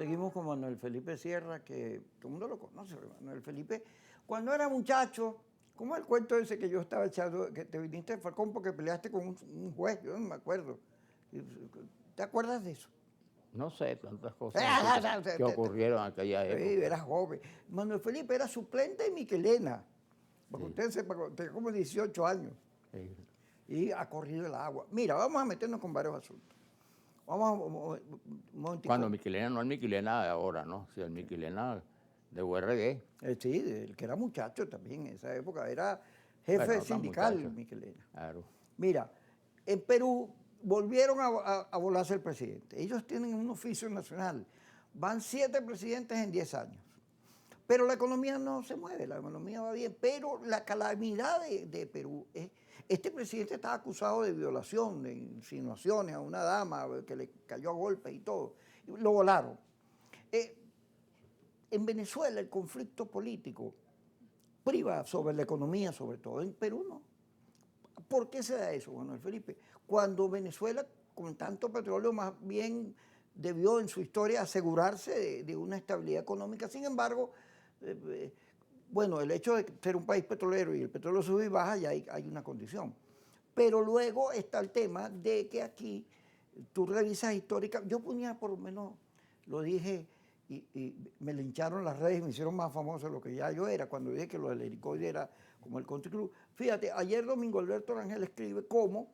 Seguimos con Manuel Felipe Sierra, que todo el mundo lo conoce. Manuel Felipe, cuando era muchacho, ¿cómo es el cuento ese que yo estaba echando, que te viniste de Falcón porque peleaste con un juez? Yo no me acuerdo. ¿Te acuerdas de eso? No sé, tantas cosas así que ocurrieron en aquella Sí, época. era joven. Manuel Felipe era suplente de Miquelena, porque Sí, usted sepa, tenía como 18 años sí. y ha corrido el agua. Mira, vamos a meternos con varios asuntos. Vamos a un Cuando momentico. Miquelena, no el Miquelena de ahora, ¿no? Sí, el Miquelena de URD. Sí, el que era muchacho también en esa época, era jefe Bueno, no tan sindical, muchacho. Miquelena. Claro. Mira, en Perú volvieron a volarse el presidente. Ellos tienen un oficio nacional. Van 7 presidentes en 10 años. Pero la economía no se mueve, la economía va bien. Pero la calamidad de Perú es, este presidente estaba acusado de violación, de insinuaciones a una dama que le cayó a golpes y todo. Y lo volaron. En Venezuela el conflicto político priva sobre la economía, sobre todo. En Perú no. ¿Por qué se da eso, Manuel Felipe? Cuando Venezuela, con tanto petróleo, más bien debió en su historia asegurarse de una estabilidad económica. Sin embargo, eh, bueno, el hecho de ser un país petrolero y el petróleo sube y baja, ya hay una condición. Pero luego está el tema de que aquí tú revisas histórica. Yo ponía por lo menos, lo dije, y me lincharon las redes y me hicieron más famoso de lo que ya yo era, cuando dije que lo del helicoide era como el country club. Fíjate, ayer Domingo Alberto Rangel escribe cómo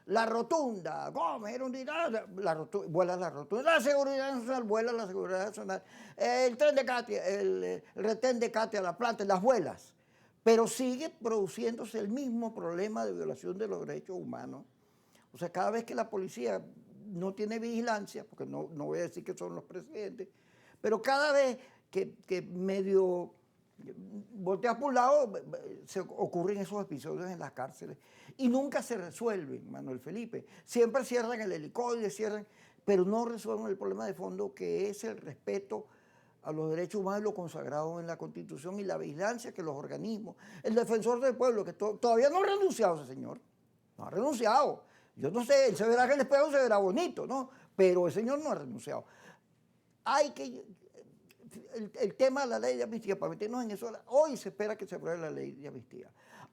la rotunda, Gómez era un vuela la rotunda, la seguridad nacional, vuela la seguridad nacional, el tren de Katia, el retén de Katia, la planta, las vuelas. Pero sigue produciéndose el mismo problema de violación de los derechos humanos. O sea, cada vez que la policía no tiene vigilancia, porque no voy a decir que son los presidentes, pero cada vez que medio volteas por un lado, se ocurren esos episodios en las cárceles y nunca se resuelven, Manuel Felipe. Siempre cierran el helicoide, pero no resuelven el problema de fondo que es el respeto a los derechos humanos, lo consagrado en la Constitución y la vigilancia que los organismos, el defensor del pueblo, que todavía no ha renunciado ese señor, no ha renunciado. Yo no sé, él se verá que el espejo se verá bonito, ¿no? Pero el señor no ha renunciado. Hay que, el tema de la ley de amnistía, para meternos en eso, hoy se espera que se apruebe la ley de amnistía.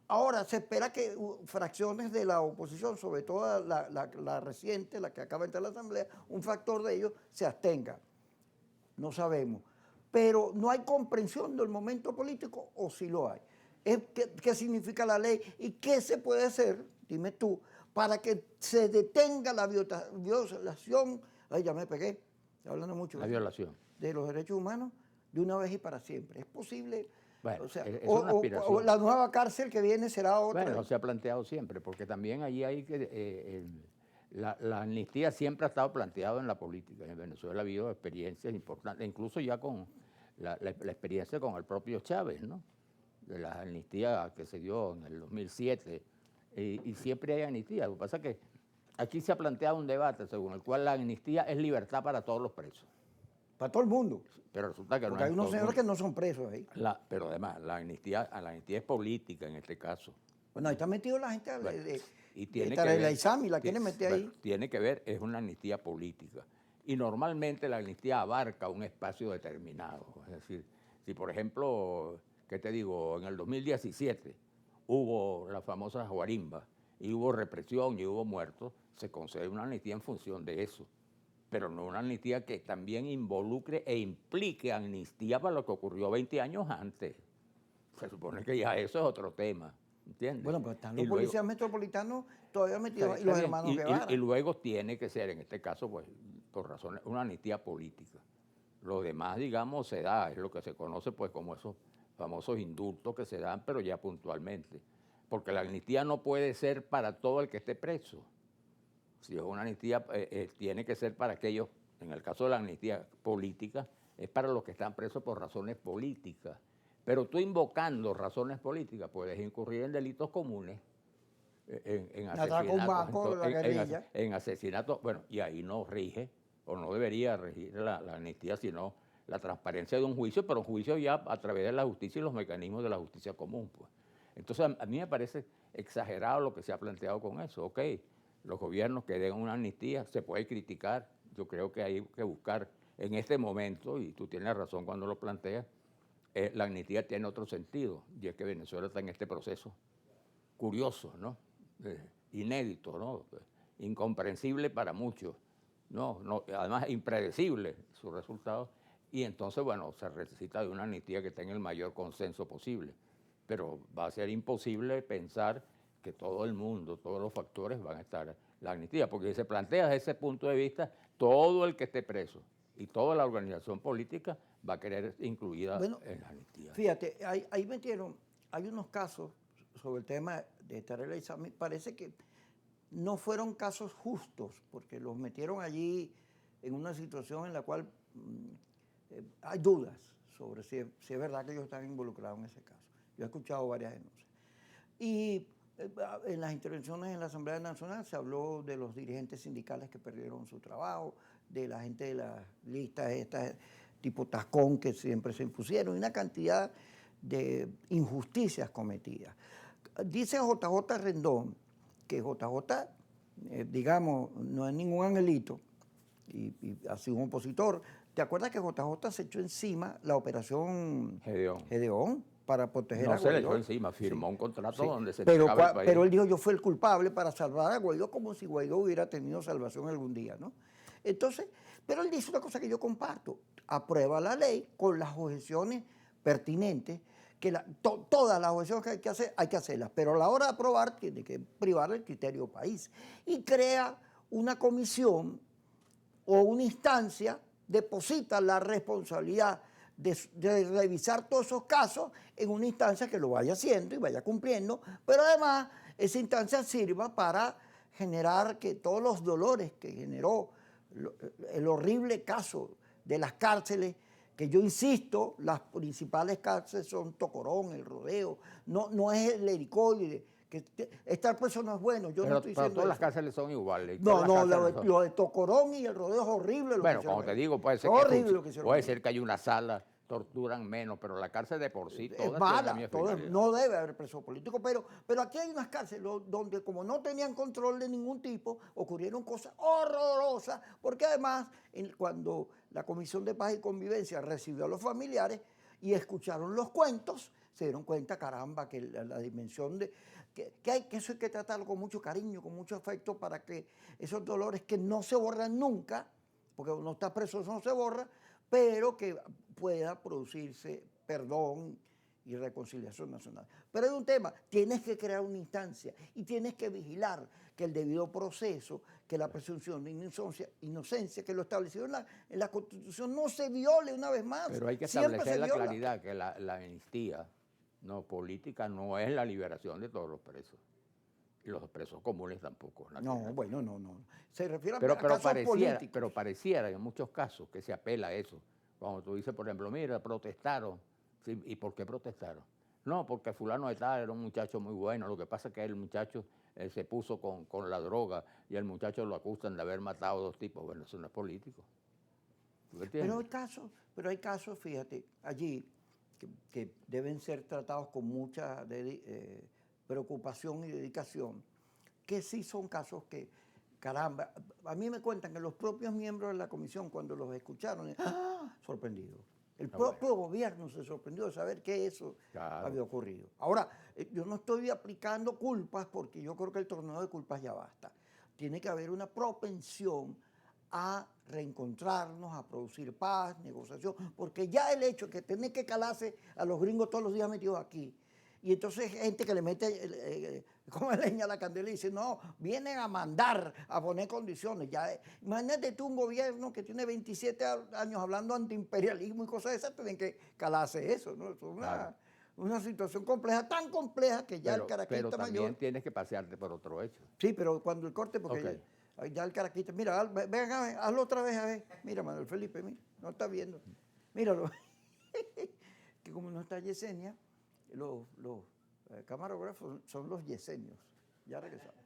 Ahora, se espera que fracciones de la oposición, sobre todo la reciente, la que acaba de entrar a la Asamblea, un factor de ellos se abstenga. No sabemos. Pero no hay comprensión del momento político, o sí lo hay. ¿Qué significa la ley y qué se puede hacer, dime tú, para que se detenga la violación, ay, ya me pegué, estoy hablando mucho, La violación. de los derechos humanos de una vez y para siempre? ¿Es posible? Bueno, O sea, es una o aspiración. la nueva cárcel que viene será otra. Bueno, se ha planteado siempre, porque también allí hay que... la amnistía siempre ha estado planteada en la política. En Venezuela ha habido experiencias importantes, incluso ya con la experiencia con el propio Chávez, ¿no? De la amnistía que se dio en el 2007, y siempre hay amnistía. Lo que pasa es que aquí se ha planteado un debate según el cual la amnistía es libertad para todos los presos. Para todo el mundo. Pero resulta que Porque no hay es unos todo el señores mundo. que no son presos ahí. Pero además, la amnistía es política en este caso. Bueno, ahí está metido la gente Bueno, de y tiene que Tarela ver, Isami, la quieren meter ahí. bueno, tiene que ver, es una amnistía política. Y normalmente la amnistía abarca un espacio determinado. Es decir, si por ejemplo, ¿qué te digo? En el 2017 hubo las famosas guarimbas y hubo represión y hubo muertos, se concede una amnistía en función de eso. Pero no una amnistía que también involucre e implique amnistía para lo que ocurrió 20 años antes. Se supone que ya eso es otro tema, ¿entiendes? Bueno, pues están Y los luego, policías metropolitanos todavía metidos ahí, y está los bien, hermanos y Guevara. luego tiene que ser, en este caso, pues, por razones, una amnistía política. Lo demás, digamos, se da, es lo que se conoce, pues, como esos famosos indultos que se dan, pero ya puntualmente. Porque la amnistía no puede ser para todo el que esté preso. Si es una amnistía, tiene que ser para aquellos, en el caso de la amnistía política, es para los que están presos por razones políticas. Pero tú invocando razones políticas puedes incurrir en delitos comunes, en Atraco un asesinatos, banco, la guerrilla. en asesinatos, bueno, y ahí no rige, o no debería regir la amnistía, sino la transparencia de un juicio, pero un juicio ya a través de la justicia y los mecanismos de la justicia común, pues. Entonces, a mí me parece exagerado lo que se ha planteado con eso. Ok, los gobiernos que den una amnistía se puede criticar. Yo creo que hay que buscar en este momento, y tú tienes razón cuando lo planteas, la amnistía tiene otro sentido, y es que Venezuela está en este proceso curioso, ¿no? Inédito, ¿no? Incomprensible para muchos, además impredecible su resultado, y entonces, bueno, se necesita de una amnistía que tenga el mayor consenso posible, pero va a ser imposible pensar que todo el mundo, todos los factores van a estar en la amnistía, porque si se plantea desde ese punto de vista, todo el que esté preso y toda la organización política va a querer incluida en la amnistía. Fíjate, ahí metieron, hay unos casos sobre el tema de Tarek El Aissami, parece que no fueron casos justos, porque los metieron allí en una situación en la cual hay dudas sobre si es verdad que ellos están involucrados en ese caso. Yo he escuchado varias denuncias. Y en las intervenciones en la Asamblea Nacional se habló de los dirigentes sindicales que perdieron su trabajo, de la gente de las listas estas tipo Tascón que siempre se impusieron, y una cantidad de injusticias cometidas. Dice JJ Rendón que JJ, digamos, no es ningún angelito, y ha sido un opositor. ¿Te acuerdas que JJ se echó encima la operación Gedeón para proteger a Guaidó? No se le echó encima, firmó un contrato donde se pero, entregaba el país. pero él dijo, yo fui el culpable para salvar a Guaidó, como si Guaidó hubiera tenido salvación algún día, ¿no? Entonces, pero él dice una cosa que yo comparto, aprueba la ley con las objeciones pertinentes, que todas las objeciones que hay que hacerlas, pero a la hora de aprobar tiene que privar el criterio país y crea una comisión o una instancia, deposita la responsabilidad de revisar todos esos casos en una instancia que lo vaya haciendo y vaya cumpliendo, pero además esa instancia sirva para generar que todos los dolores que generó el horrible caso de las cárceles, que yo insisto, las principales cárceles son Tocorón, El Rodeo, no es el helicoide, que estar preso no es bueno, yo no estoy diciendo todas eso. las cárceles son iguales. No, lo de Tocorón y El Rodeo es horrible. Bueno, como te digo, puede ser que haya una sala, torturan menos, pero la cárcel de por sí todas es mala, tienen la misma finalidad. no debe haber preso político, pero aquí hay unas cárceles donde como no tenían control de ningún tipo, ocurrieron cosas horrorosas, porque además cuando la Comisión de Paz y Convivencia recibió a los familiares y escucharon los cuentos, se dieron cuenta, caramba, que la dimensión de... Que eso hay que tratarlo con mucho cariño, con mucho afecto, para que esos dolores que no se borran nunca, porque uno está preso, eso no se borra, pero que pueda producirse perdón y reconciliación nacional. Pero hay un tema, tienes que crear una instancia y tienes que vigilar que el debido proceso, que la presunción de inocencia, que lo establecido en la Constitución no se viole una vez más. Pero hay que establecer la claridad que la amnistía política no es la liberación de todos los presos. Y los presos comunes tampoco. No. Se refiere a casos políticos. Pero pareciera en muchos casos que se apela a eso. Cuando tú dices, por ejemplo, mira, protestaron. ¿Sí? ¿Y por qué protestaron? No, porque fulano de tal era un muchacho muy bueno. Lo que pasa es que el muchacho se puso con la droga y el muchacho lo acusan de haber matado a 2 tipos. Bueno, eso no es político. ¿Tú entiendes? Pero hay casos, fíjate, allí que deben ser tratados con mucha preocupación y dedicación, que sí son casos que, caramba, a mí me cuentan que los propios miembros de la comisión, cuando los escucharon, sorprendidos. El propio gobierno se sorprendió de saber que eso había ocurrido. Ahora, yo no estoy aplicando culpas porque yo creo que el torneo de culpas ya basta. Tiene que haber una propensión a reencontrarnos, a producir paz, negociación, porque ya el hecho de que tener que calarse a los gringos todos los días metidos aquí, y entonces gente que le mete como leña a la candela y dice, no, vienen a mandar, a poner condiciones. Ya, imagínate tú un gobierno que tiene 27 años hablando antiimperialismo y cosas de esas, tienen que calarse eso, ¿no? Es una situación compleja, tan compleja que ya el caraquista mayor... Pero también tienes que pasearte por otro hecho. Sí, pero cuando el corte, porque ya el caraquista, mira, ven a ver, hazlo otra vez, a ver. Mira, Manuel Felipe, mira, no está viendo. Míralo. Que como no está Yesenia, los camarógrafos son los yesenios. Ya regresamos.